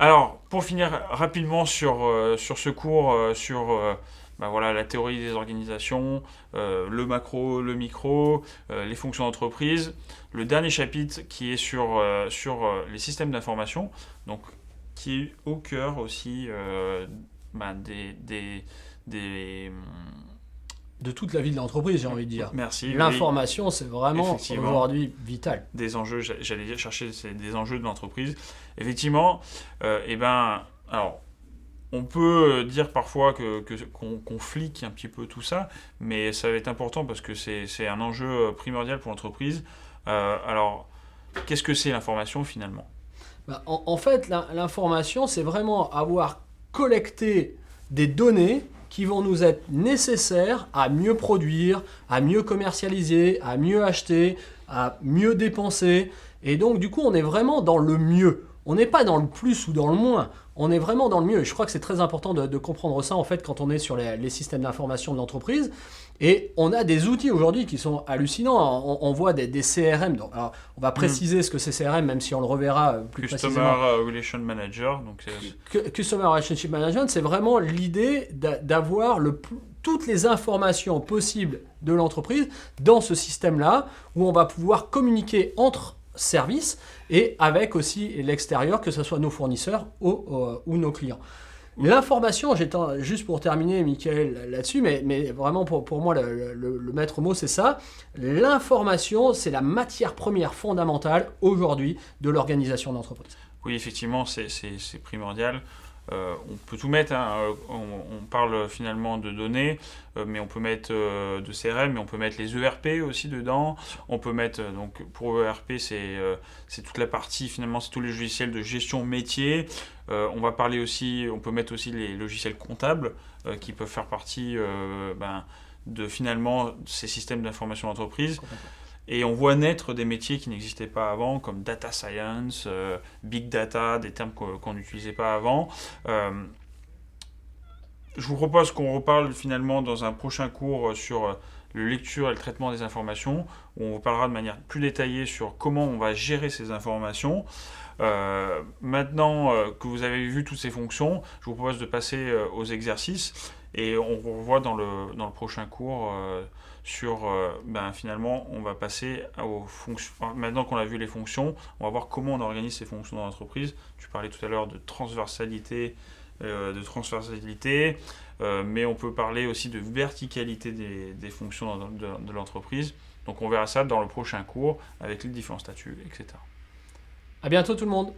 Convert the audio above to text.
Alors, pour finir rapidement sur ce cours, voilà, la théorie des organisations, le macro, le micro, les fonctions d'entreprise, le dernier chapitre qui est sur les systèmes d'information, donc qui est au cœur aussi des, De toute la vie de l'entreprise, j'ai envie de dire. merci, oui, L'information, c'est vraiment effectivement, aujourd'hui vital. des enjeux, j'allais dire chercher des enjeux de l'entreprise. Effectivement, alors, on peut dire parfois qu'on flique un petit peu tout ça, mais ça va être important parce que c'est un enjeu primordial pour l'entreprise. Alors, qu'est-ce que c'est l'information finalement? En fait, l'information, c'est vraiment avoir collecté des données qui vont nous être nécessaires à mieux produire, à mieux commercialiser, à mieux acheter, à mieux dépenser. Et donc, du coup, on est vraiment dans le mieux. On n'est pas dans le plus ou dans le moins. On est vraiment dans le mieux. Et je crois que c'est très important de comprendre ça, en fait, quand on est sur les systèmes d'information de l'entreprise. Et on a des outils aujourd'hui qui sont hallucinants. On voit des CRM. Donc, alors, on va Hmm. préciser ce que c'est CRM, même si on le reverra plus Customer précisément. Relation Manager. Donc Customer Relationship Management, c'est vraiment l'idée d'avoir toutes les informations possibles de l'entreprise dans ce système-là, où on va pouvoir communiquer entre services et avec aussi l'extérieur, que ce soit nos fournisseurs ou nos clients. L'information, juste pour terminer, Michael, là-dessus, mais vraiment pour moi, le maître mot, c'est ça. L'information, c'est la matière première fondamentale aujourd'hui de l'organisation d'entreprise. oui, effectivement, c'est primordial. On peut tout mettre, hein. On parle finalement de données, mais on peut mettre de CRM, mais on peut mettre les ERP aussi dedans. On peut mettre, donc pour ERP, c'est toute la partie, finalement, c'est tous les logiciels de gestion métier. On peut mettre aussi les logiciels comptables qui peuvent faire partie de finalement ces systèmes d'information d'entreprise. Et on voit naître des métiers qui n'existaient pas avant, comme data science, big data, des termes qu'on n'utilisait pas avant. Euh, je vous propose qu'on reparle finalement dans un prochain cours sur le lecture et le traitement des informations, où on vous parlera de manière plus détaillée sur comment on va gérer ces informations. Maintenant que vous avez vu toutes ces fonctions, je vous propose de passer aux exercices et on vous revoit dans le prochain cours finalement, on va passer aux fonctions. Maintenant qu'on a vu les fonctions, on va voir comment on organise ces fonctions dans l'entreprise. Tu parlais tout à l'heure de transversalité, mais on peut parler aussi de verticalité des fonctions de l'entreprise. Donc on verra ça dans le prochain cours avec les différents statuts, etc. À bientôt tout le monde.